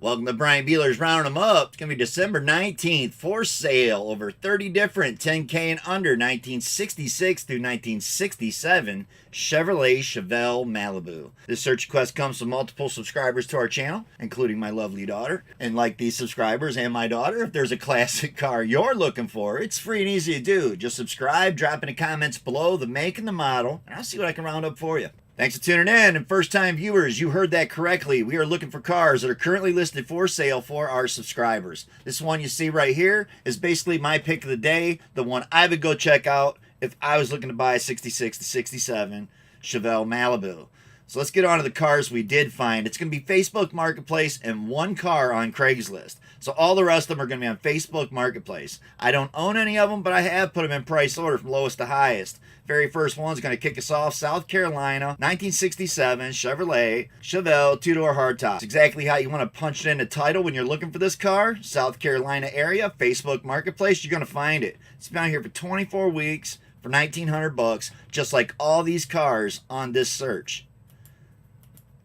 Welcome to Brian Bealer's Rounding Them Up. It's going to be December 19th for sale. Over 30 different 10K and under 1966 through 1967 Chevrolet Chevelle Malibu. This search request comes from multiple subscribers to our channel, including my lovely daughter. And like these subscribers and my daughter, if there's a classic car you're looking for, it's free and easy to do. Just subscribe, drop in the comments below the make and the model, and I'll see what I can round up for you. Thanks for tuning in, and first-time viewers, you heard that correctly. We are looking for cars that are currently listed for sale for our subscribers. This one you see right here is basically my pick of the day, the one I would go check out if I was looking to buy a 66 to 67 Chevelle Malibu. So let's get on to the cars we did find. It's going to be Facebook Marketplace and one car on Craigslist. So all the rest of them are going to be on Facebook Marketplace. I don't own any of them, but I have put them in price order from lowest to highest. Very first one's going to kick us off. South Carolina, 1967 Chevrolet Chevelle two-door hardtop. It's exactly how you want to punch it in the title when you're looking for this car. South Carolina area, Facebook Marketplace, you're going to find it. It's been out here for 24 weeks for $1,900, just like all these cars on this search.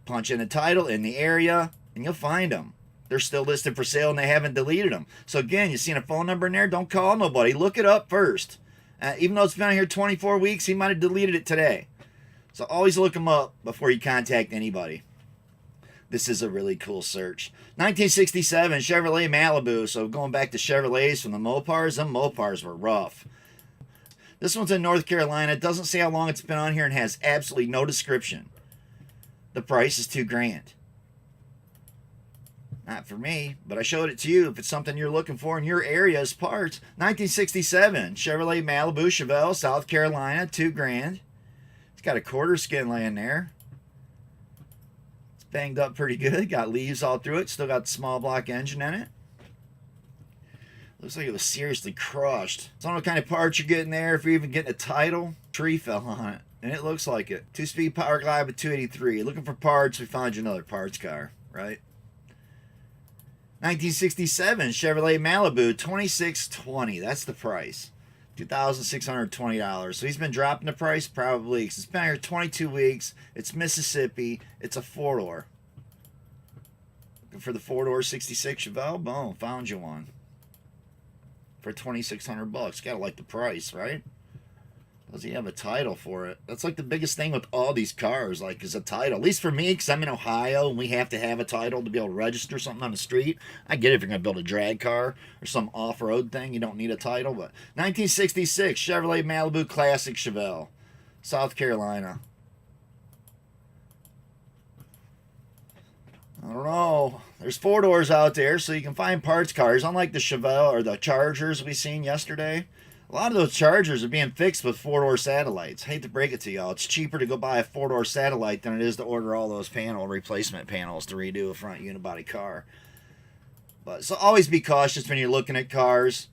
Punch in the title in the area, and you'll find them. They're still listed for sale, and they haven't deleted them. So again, you seen a phone number in there? Don't call nobody. Look it up first. Even though it's been out here 24 weeks, he might have deleted it today. So always look him up before you contact anybody. This is a really cool search. 1967 Chevrolet Malibu. So going back to Chevrolets from the Mopars, them Mopars were rough. This one's in North Carolina. It doesn't say how long it's been on here and has absolutely no description. The price is $2,000. Not for me, but I showed it to you if it's something you're looking for in your area as parts. 1967 Chevrolet Malibu Chevelle, South Carolina, $2,000. It's got a quarter skin laying there. It's banged up pretty good. Got leaves all through it. Still got the small block engine in it. Looks like it was seriously crushed. I don't know what kind of parts you're getting there. If you're even getting a title, tree fell on it. And it looks like it. 2-speed power glide with 283. Looking for parts, we found you another parts car, right? 1967 Chevrolet Malibu, $2,620. That's the price. $2,620. So he's been dropping the price probably because it's been here 22 weeks. It's Mississippi. It's a four-door. Looking for the four-door 66 Chevelle? Boom, found you one. For $2,600. Gotta like the price, right? Does he have a title for it? That's like the biggest thing with all these cars, like, is a title. At least for me, because I'm in Ohio and we have to have a title to be able to register something on the street. I get it if you're going to build a drag car or some off-road thing. You don't need a title. But 1966 Chevrolet Malibu Classic Chevelle, South Carolina. I don't know. There's four doors out there, so you can find parts cars. Unlike the Chevelle or the Chargers we seen yesterday. A lot of those Chargers are being fixed with four-door satellites. Hate to break it to y'all. It's cheaper to go buy a four-door satellite than it is to order all those replacement panels to redo a front unibody car. But so always be cautious when you're looking at cars.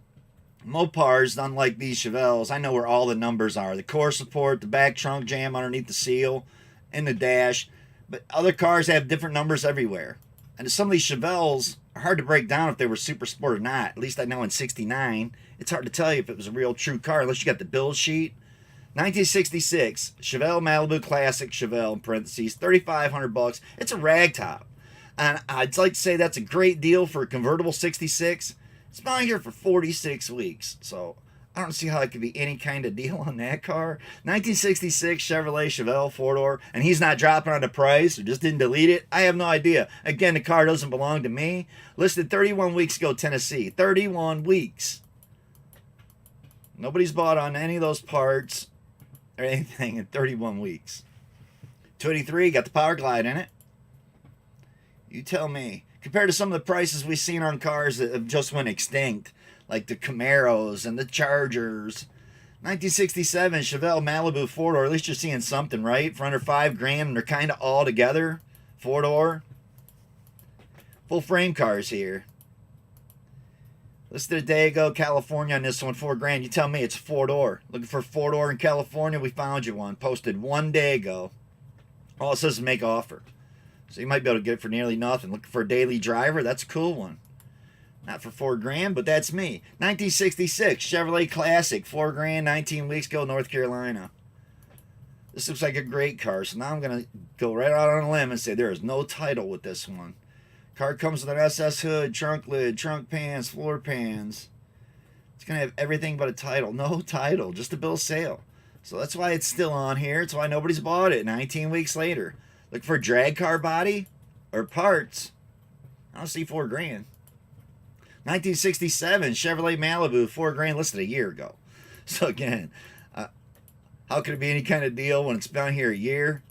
Mopars, unlike these Chevelles, I know where all the numbers are. The core support, the back trunk jam underneath the seal, and the dash. But other cars have different numbers everywhere. And some of these Chevelles are hard to break down if they were super sport or not. At least I know in 69, it's hard to tell you if it was a real true car unless you got the build sheet. 1966 Chevelle Malibu Classic Chevelle, in parentheses, $3,500. It's a ragtop. And I'd like to say that's a great deal for a convertible 66. It's been out here for 46 weeks. So I don't see how it could be any kind of deal on that car. 1966 Chevrolet Chevelle four-door, and he's not dropping on the price or just didn't delete it. I have no idea. Again, the car doesn't belong to me. Listed 31 weeks ago, Tennessee. 31 weeks. Nobody's bought on any of those parts or anything in 31 weeks. 283, got the power glide in it. You tell me. Compared to some of the prices we've seen on cars that have just went extinct, like the Camaros and the Chargers. 1967 Chevelle Malibu four-door. At least you're seeing something, right? For under $5,000, and they're kind of all together. Four-door. Full frame cars here. Listed a day ago, California on this one, $4,000. You tell me it's four-door. Looking for a four-door in California? We found you one. Posted one day ago. All it says is make offer. So you might be able to get it for nearly nothing. Looking for a daily driver? That's a cool one. Not for $4,000, but that's me. 1966 Chevrolet Classic, $4,000, 19 weeks ago, North Carolina. This looks like a great car, so now I'm going to go right out on a limb and say there is no title with this one. Car comes with an SS hood, trunk lid, trunk pans, floor pans. It's going to have everything but a title. No title, just a bill of sale. So that's why it's still on here. It's why nobody's bought it 19 weeks later. Look for a drag car body or parts. I don't see $4,000. 1967 Chevrolet Malibu, $4,000, listed a year ago. So again, how could it be any kind of deal when it's been here a year?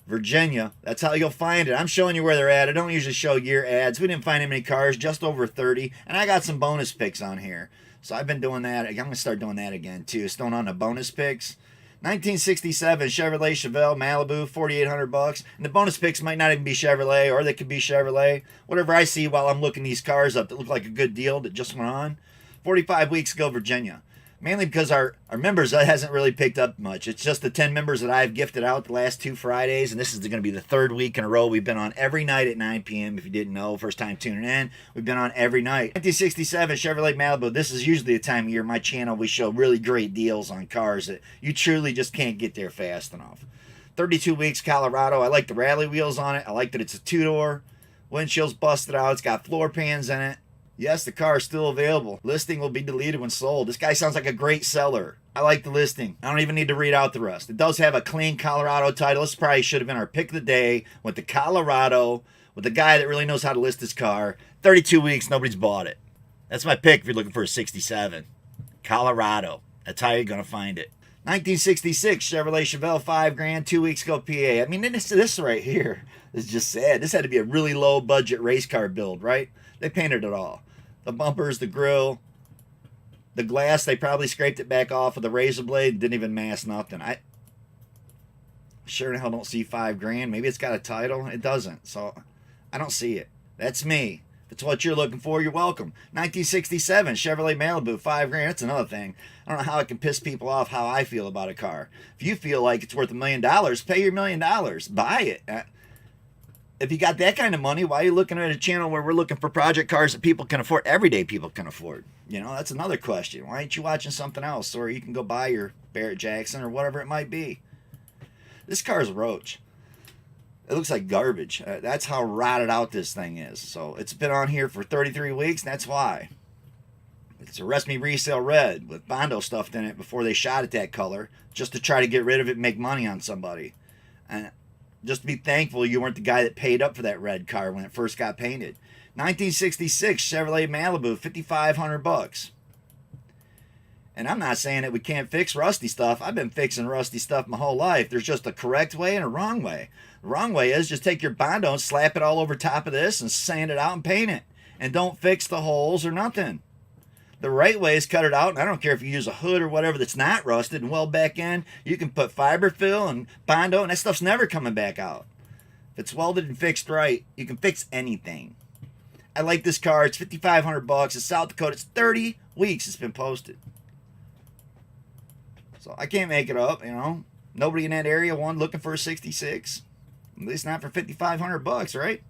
Virginia, that's how you'll find it. I'm showing you where they're at. I don't usually show year ads. We didn't find any cars, just over 30. And I got some bonus picks on here. So I've been doing that. I'm going to start doing that again, too. Still on the bonus picks. 1967 Chevrolet Chevelle Malibu, $4,800. And the bonus picks might not even be Chevrolet, or they could be Chevrolet. Whatever I see while I'm looking these cars up that look like a good deal that just went on. 45 weeks ago, Virginia. Mainly because our members, that hasn't really picked up much. It's just the 10 members that I've gifted out the last 2 Fridays, and this is going to be the 3rd week in a row. We've been on every night at 9 p.m. If you didn't know, first time tuning in, we've been on every night. 1967 Chevrolet Malibu. This is usually the time of year my channel we show really great deals on cars that you truly just can't get there fast enough. 32 weeks Colorado. I like the rally wheels on it. I like that it's a 2-door. Windshield's busted out. It's got floor pans in it. Yes, the car is still available. Listing will be deleted when sold. This guy sounds like a great seller. I like the listing. I don't even need to read out the rest. It does have a clean Colorado title. This probably should have been our pick of the day with the Colorado, with the guy that really knows how to list his car. 32 weeks, nobody's bought it. That's my pick if you're looking for a 67. Colorado. That's how you're going to find it. 1966 Chevrolet Chevelle, $5,000, 2 weeks ago, PA. I mean, this right here is just sad. This had to be a really low budget race car build, right? They painted it all. The bumpers, the grill, the glass, they probably scraped it back off with a razor blade. Didn't even mask nothing. I sure in hell don't see $5,000. Maybe it's got a title. It doesn't. So I don't see it. That's me. If it's what you're looking for, you're welcome. 1967 Chevrolet Malibu, $5,000. That's another thing. I don't know how I can piss people off how I feel about a car. If you feel like it's worth $1 million, pay your $1 million. Buy it. If you got that kind of money, why are you looking at a channel where we're looking for project cars that people can afford, everyday people can afford? You know, that's another question. Why aren't you watching something else? Or you can go buy your Barrett Jackson or whatever it might be. This car is a roach. It looks like garbage. That's how rotted out this thing is. So it's been on here for 33 weeks, and that's why. It's a Rest Me Resale Red with bondo stuffed in it before they shot it that color, just to try to get rid of it and make money on somebody. And just to be thankful you weren't the guy that paid up for that red car when it first got painted. 1966 Chevrolet Malibu, $5,500. And I'm not saying that we can't fix rusty stuff. I've been fixing rusty stuff my whole life. There's just a correct way and a wrong way. The wrong way is just take your bondo and slap it all over top of this and sand it out and paint it. And don't fix the holes or nothing. The right way is cut it out, and I don't care if you use a hood or whatever that's not rusted and weld back in. You can put fiber fill and bondo, and that stuff's never coming back out. If it's welded and fixed right, you can fix anything. I like this car. It's $5,500. It's South Dakota. It's 30 weeks it's been posted. So I can't make it up, you know. Nobody in that area one looking for a 66. At least not for $5,500, right?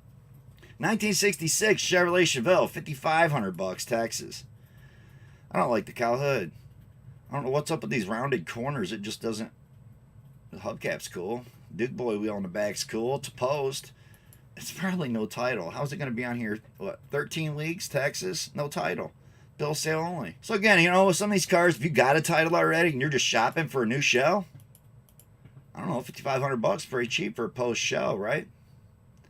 1966 Chevrolet Chevelle, $5,500, Texas. I don't like the cow hood. I don't know what's up with these rounded corners. It just doesn't. The hubcap's cool. Duke Boy wheel on the back's cool. It's a post. It's probably no title. How's it going to be on here? What, 13 weeks, Texas? No title. Bill sale only. So again, you know, with some of these cars, if you got a title already and you're just shopping for a new shell, I don't know, $5,500 pretty cheap for a post shell, right?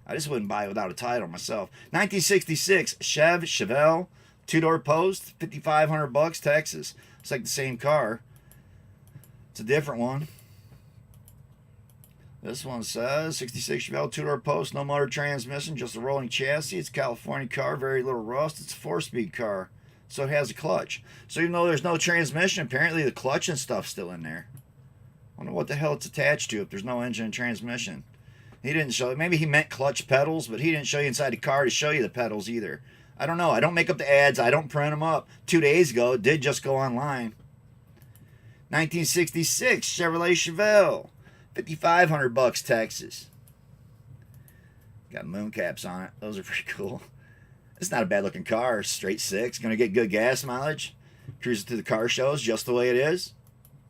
I just wouldn't buy it without a title myself. 1966 Chevelle. 2-door post, $5,500, Texas. It's like the same car. It's a different one. This one says 66 Chevelle, 2-door post, no motor transmission, just a rolling chassis. It's a California car, very little rust. It's a 4-speed car, so it has a clutch. So even though there's no transmission, apparently the clutch and stuff's still in there. I wonder what the hell it's attached to if there's no engine and transmission. He didn't show it. Maybe he meant clutch pedals, but he didn't show you inside the car to show you the pedals either. I don't know. I don't make up the ads. I don't print them up. 2 days ago, it did just go online. 1966 Chevrolet Chevelle, $5,500, Texas. Got moon caps on it. Those are pretty cool. It's not a bad looking car. Straight 6. Going to get good gas mileage. Cruising through the car shows just the way it is.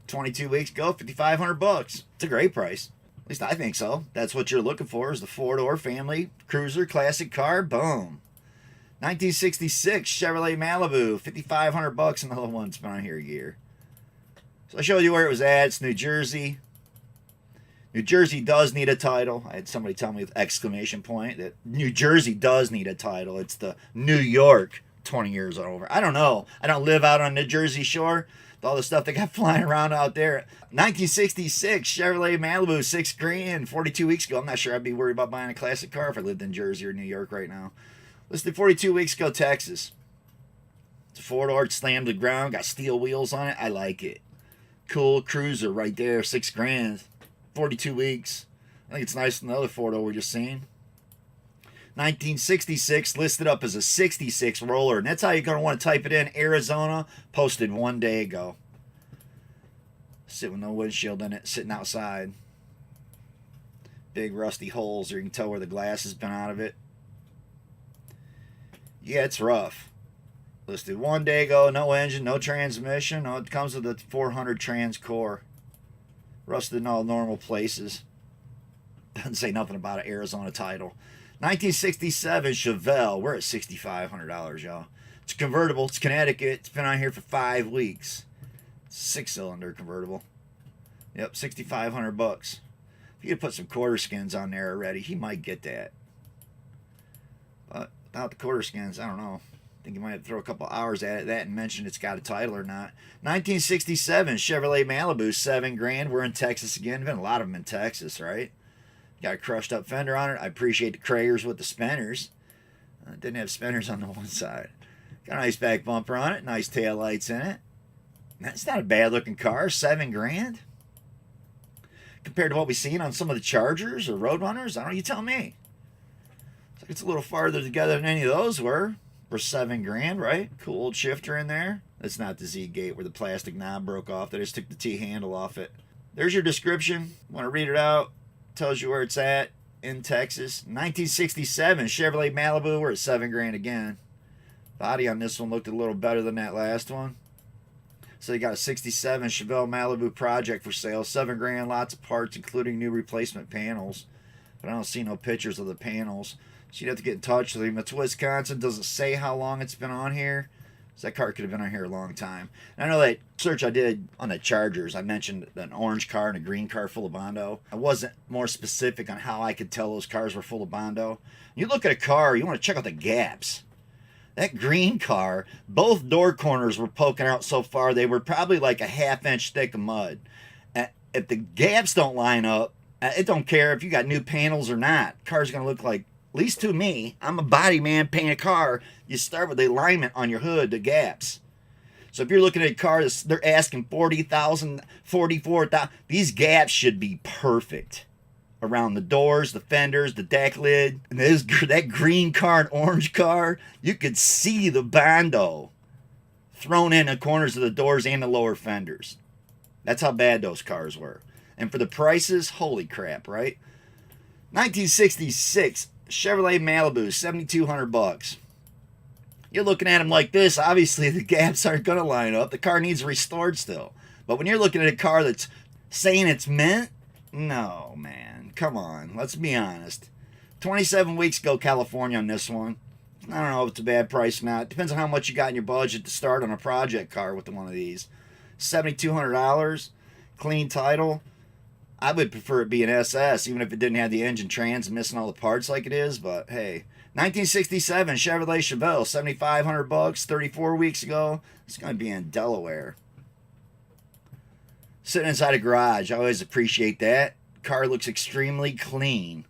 22 weeks ago, $5,500. It's a great price. At least I think so. That's what you're looking for, is the four-door family cruiser classic car. Boom. 1966 Chevrolet Malibu, 5,500 bucks. Another one's been on here a year. So I showed you where it was at. It's New Jersey. New Jersey does need a title. I had somebody tell me with exclamation point that New Jersey does need a title. It's the New York 20 years over. I don't know. I don't live out on the Jersey Shore. With all the stuff they got flying around out there. 1966 Chevrolet Malibu, $6,000, 42 weeks ago. I'm not sure I'd be worried about buying a classic car if I lived in Jersey or New York right now. Listed 42 weeks ago, Texas. It's a four-door, slammed to the ground, got steel wheels on it. I like it. Cool cruiser right there, $6,000, 42 weeks. I think it's nice than the other four-door we just seen. 1966, listed up as a 66 roller. And that's how you're going to want to type it in. Arizona, posted 1 day ago. Sitting with no windshield in it, sitting outside. Big rusty holes there. You can tell where the glass has been out of it. Yeah, it's rough. Listed 1 day ago, no engine, no transmission. No, it comes with a 400 trans core. Rusted in all normal places. Doesn't say nothing about an Arizona title. 1967 Chevelle. We're at $6,500, y'all. It's a convertible. It's Connecticut. It's been on here for 5 weeks. 6-cylinder convertible. Yep, 6,500 bucks. If you could put some quarter skins on there already, he might get that. But without the quarter skins, I don't know. I think you might have to throw a couple hours at that and mention it's got a title or not. 1967 Chevrolet Malibu, $7,000. We're in Texas again. Been a lot of them in Texas, right? Got a crushed up fender on it. I appreciate the Kragers with the spinners. Didn't have spinners on the one side. Got a nice back bumper on it. Nice tail lights in it. That's not a bad looking car. $7,000. Compared to what we've seen on some of the Chargers or Roadrunners, I don't know, you tell me. It's like it's a little farther together than any of those were. For $7,000, right? Cool old shifter in there. That's not the Z-gate where the plastic knob broke off. They just took the T-handle off it. There's your description. Want to read it out? Tells you where it's at in Texas. 1967 Chevrolet Malibu. We're at $7,000 again. Body on this one looked a little better than that last one. So you got a 67 Chevelle Malibu project for sale. $7,000, lots of parts, including new replacement panels. But I don't see no pictures of the panels. So you'd have to get in touch with him. It's Wisconsin. Doesn't say how long it's been on here. So that car could have been on here a long time. And I know that search I did on the Chargers, I mentioned an orange car and a green car full of bondo. I wasn't more specific on how I could tell those cars were full of bondo. You look at a car, you want to check out the gaps. That green car, both door corners were poking out so far, they were probably like a half-inch thick of mud. If the gaps don't line up, it don't care if you got new panels or not. Car's going to look like, at least to me, I'm a body man painting a car. You start with the alignment on your hood, the gaps. So if you're looking at a car, they're asking $40,000, $44,000. These gaps should be perfect. Around the doors, the fenders, the deck lid. And that green car and orange car, you could see the bondo thrown in the corners of the doors and the lower fenders. That's how bad those cars were. And for the prices, holy crap, right? 1966 Chevrolet Malibu, $7,200. You're looking at them like this. Obviously, the gaps aren't going to line up. The car needs restored still. But when you're looking at a car that's saying it's mint, no, man. Come on. Let's be honest. 27 weeks ago, California on this one. I don't know if it's a bad price or not. Depends on how much you got in your budget to start on a project car with one of these. $7,200. Clean title. I would prefer it be an SS, even if it didn't have the engine trans and missing all the parts like it is. But hey, 1967 Chevrolet Chevelle, $7,500, 34 weeks ago. It's going to be in Delaware. Sitting inside a garage, I always appreciate that. Car looks extremely clean.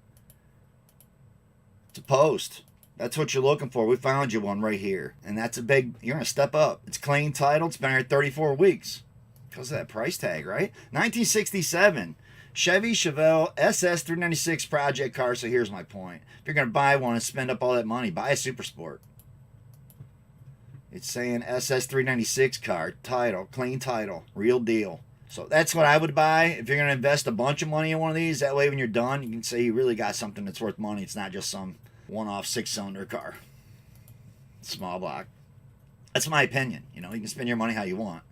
It's a post. That's what you're looking for. We found you one right here, and that's a big. You're gonna step up. It's clean title. It's been here 34 weeks because of that price tag, right? 1967. Chevy Chevelle SS 396 project car. So here's my point. If you're going to buy one and spend up all that money, buy a Super Sport. It's saying SS 396 car, title, clean title, real deal. So that's what I would buy. If you're going to invest a bunch of money in one of these, that way when you're done, you can say you really got something that's worth money. It's not just some one-off 6-cylinder car. Small block. That's my opinion. You know, you can spend your money how you want.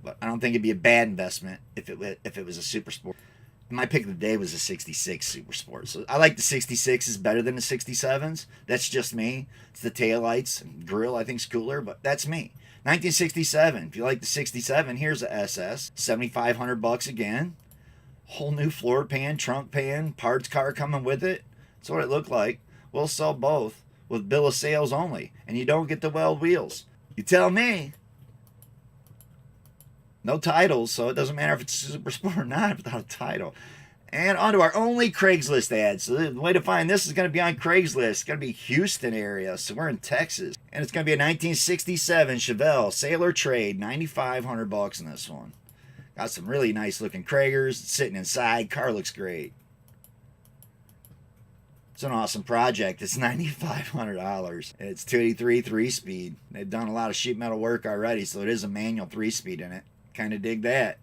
But I don't think it'd be a bad investment if it was a Super Sport. My pick of the day was a 66 Super Sport. So I like the 66s better than the 67s. That's just me. It's the taillights and grill I think's cooler, but that's me. 1967. If you like the 67, here's a SS. $7,500 again. Whole new floor pan, trunk pan, parts car coming with it. That's what it looked like. We'll sell both with bill of sales only, and you don't get the weld wheels. You tell me. No titles, so it doesn't matter if it's a Super Sport or not without a title. And on to our only Craigslist ad. So the way to find this is going to be on Craigslist. It's going to be Houston area, so we're in Texas. And it's going to be a 1967 Chevelle Sailor Trade, $9,500 in this one. Got some really nice looking Kragers sitting inside. Car looks great. It's an awesome project. It's $9,500. It's 283 3-speed. They've done a lot of sheet metal work already, so it is a manual 3-speed in it. Kind of dig that.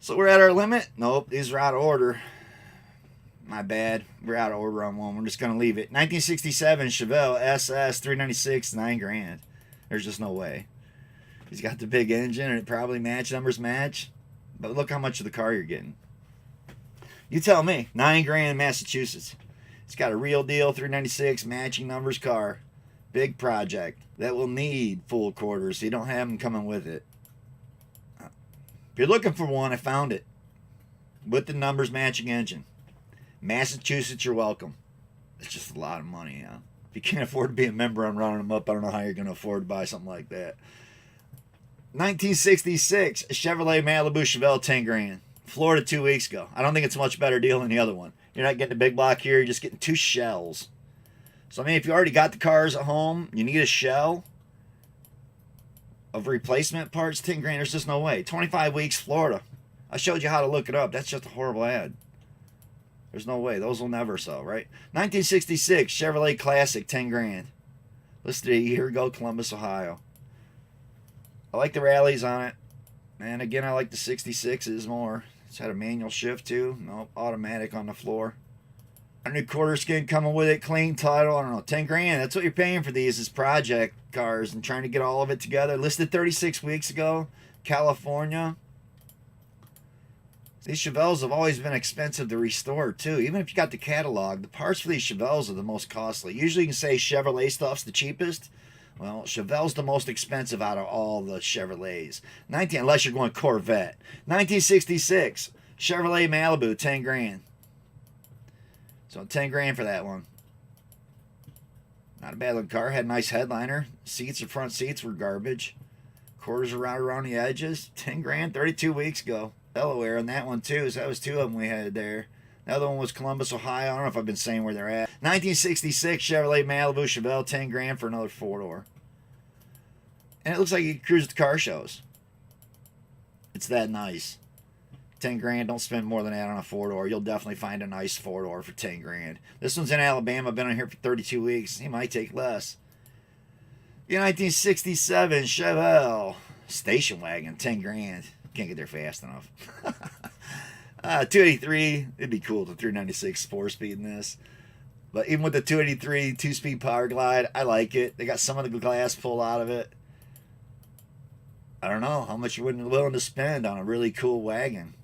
So we're at our limit? Nope, these are out of order. My bad. We're out of order on one. We're just going to leave it. 1967 Chevelle SS 396, $9,000. There's just no way. He's got the big engine and it probably numbers match. But look how much of the car you're getting. You tell me. $9,000 Massachusetts. It's got a real deal 396 matching numbers car. Big project that will need full quarters, so you don't have them coming with it. If you're looking for one, I found it. With the numbers matching engine. Massachusetts, you're welcome. It's just a lot of money, huh? If you can't afford to be a member on running them up, I don't know how you're going to afford to buy something like that. 1966 Chevrolet Malibu Chevelle, $10,000. Florida 2 weeks ago. I don't think it's a much better deal than the other one. You're not getting a big block here. You're just getting 2 shells. So, I mean, if you already got the cars at home, you need a shell of replacement parts, $10,000. There's just no way. 25 weeks, Florida. I showed you how to look it up. That's just a horrible ad. There's no way. Those will never sell, right? 1966 Chevrolet Classic, $10,000. Listed a year ago, Columbus, Ohio. I like the rallies on it. And again, I like the 66s more. It's had a manual shift too. Nope, automatic on the floor. A new quarter skin coming with it, clean title. I don't know, $10,000. That's what you're paying for these is project cars and trying to get all of it together. Listed 36 weeks ago, California. These Chevelles have always been expensive to restore too. Even if you got the catalog, the parts for these Chevelles are the most costly. Usually you can say Chevrolet stuff's the cheapest. Well, Chevelle's the most expensive out of all the Chevrolets. Unless you're going Corvette. 1966 Chevrolet Malibu, $10,000. So $10,000 for that one. Not a bad looking car. Had a nice headliner. Seats, the front seats were garbage. Quarters around the edges. $10,000, 32 weeks ago. Delaware on that one too. So that was 2 of them we had there. The other one was Columbus, Ohio. I don't know if I've been saying where they're at. 1966 Chevrolet Malibu Chevelle, $10,000 for another 4-door. And it looks like you can cruise at the car shows. It's that nice. $10,000. Don't spend more than that on a 4-door. You'll definitely find a nice 4-door for $10,000. This one's in Alabama. I've been on here for 32 weeks. He might take less. The 1967 Chevelle station wagon, $10,000. Can't get there fast enough. 283. It'd be cool to 396 4-speed in this. But even with the 283 2-speed power glide, I like it. They got some of the glass pulled out of it. I don't know how much you're willing to spend on a really cool wagon.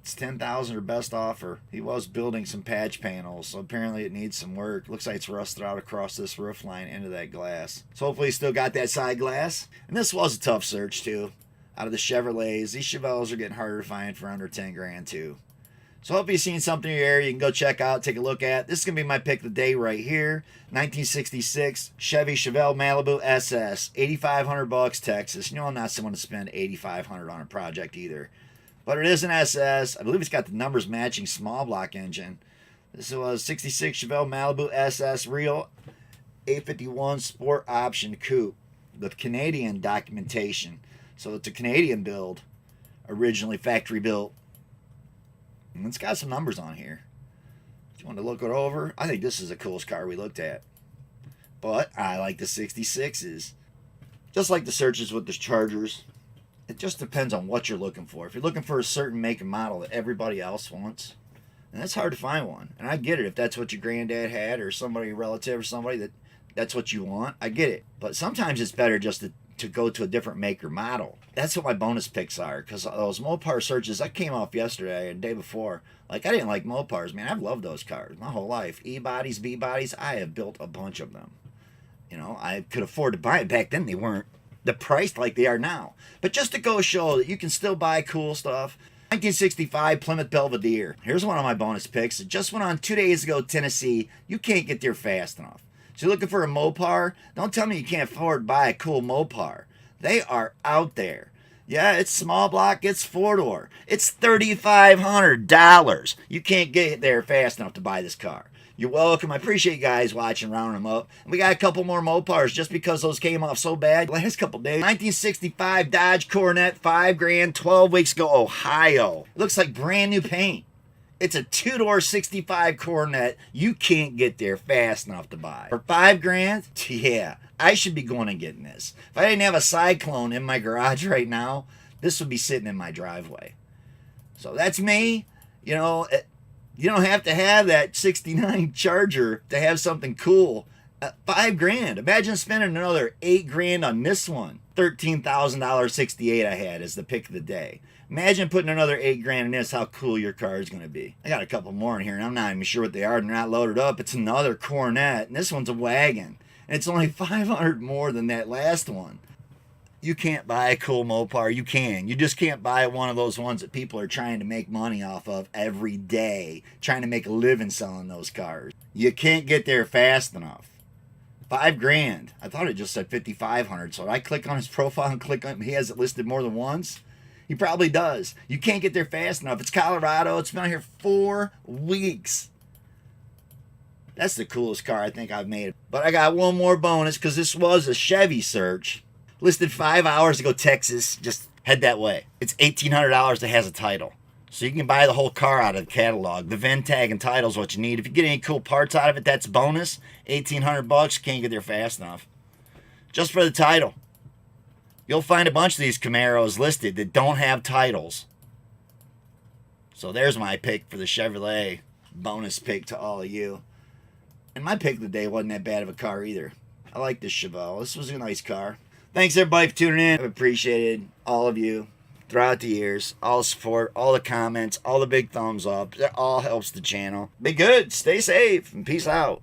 It's $10,000 or best offer. He was building some patch panels, so apparently it needs some work. Looks like it's rusted out across this roof line into that glass. So hopefully he still got that side glass. And this was a tough search too. Out of the Chevrolets, these Chevelles are getting harder to find for under $10,000 too. So hopefully you've seen something in your area you can go check out, take a look at. This is going to be my pick of the day right here. 1966 Chevy Chevelle Malibu SS, $8,500 Texas. You know I'm not someone to spend $8,500 on a project either. But it is an SS. I believe it's got the numbers matching small block engine. This was 66 Chevelle Malibu SS Real 851 Sport Option Coupe with Canadian documentation. So it's a Canadian build, originally factory built. And it's got some numbers on here. If you want to look it over, I think this is the coolest car we looked at. But I like the 66s. Just like the searches with the Chargers. It just depends on what you're looking for. If you're looking for a certain make and model that everybody else wants, then it's hard to find one. And I get it if that's what your granddad had or somebody, a relative or somebody that's what you want. I get it. But sometimes it's better just to to go to a different make or model. That's what my bonus picks are, because those Mopar searches, that came off yesterday and the day before. Like, I didn't like Mopars, man. I've loved those cars my whole life. E-bodies, B-bodies, I have built a bunch of them. You know, I could afford to buy it. Back then, they weren't the price like they are now. But just to go show that you can still buy cool stuff. 1965 Plymouth Belvedere. Here's one of my bonus picks. It just went on 2 days ago, Tennessee. You can't get there fast enough. So you're looking for a Mopar? Don't tell me you can't afford to buy a cool Mopar. They are out there. Yeah, it's small block, it's four-door. It's $3,500. You can't get there fast enough to buy this car. You're welcome. I appreciate you guys watching, rounding them up. And we got a couple more Mopars just because those came off so bad last couple days. 1965 Dodge Coronet, $5,000, 12 weeks ago, Ohio. It looks like brand new paint. It's a two-door 65 Coronet. You can't get there fast enough to buy. For $5,000? Yeah, I should be going and getting this. If I didn't have a Cyclone in my garage right now, this would be sitting in my driveway. So that's me. You know, you don't have to have that 69 Charger to have something cool. $5,000. Imagine spending another $8,000 on this one. $13,000 68 I had as the pick of the day. Imagine putting another $8,000 in this, how cool your car is going to be. I got a couple more in here, and I'm not even sure what they are. They're not loaded up. It's another Coronet, and this one's a wagon. And it's only $500 more than that last one. You can't buy a cool Mopar. You can. You just can't buy one of those ones that people are trying to make money off of every day, trying to make a living selling those cars. You can't get there fast enough. $5,000. I thought it just said $5,500. So I click on his profile and click on. He has it listed more than once. He probably does. You can't get there fast enough. It's Colorado. It's been out here 4 weeks. That's the coolest car I think I've made. But I got one more bonus because this was a Chevy search. Listed 5 hours ago, Texas. Just head that way. It's $1,800 that has a title. So you can buy the whole car out of the catalog. The VIN tag and title is what you need. If you get any cool parts out of it, that's bonus. $1,800. Can't get there fast enough. Just for the title. You'll find a bunch of these Camaros listed that don't have titles. So there's my pick for the Chevrolet. Bonus pick to all of you. And my pick of the day wasn't that bad of a car either. I like this Chevelle. This was a nice car. Thanks everybody for tuning in. I've appreciated all of you throughout the years. All the support, all the comments, all the big thumbs up. That all helps the channel. Be good. Stay safe. And peace out.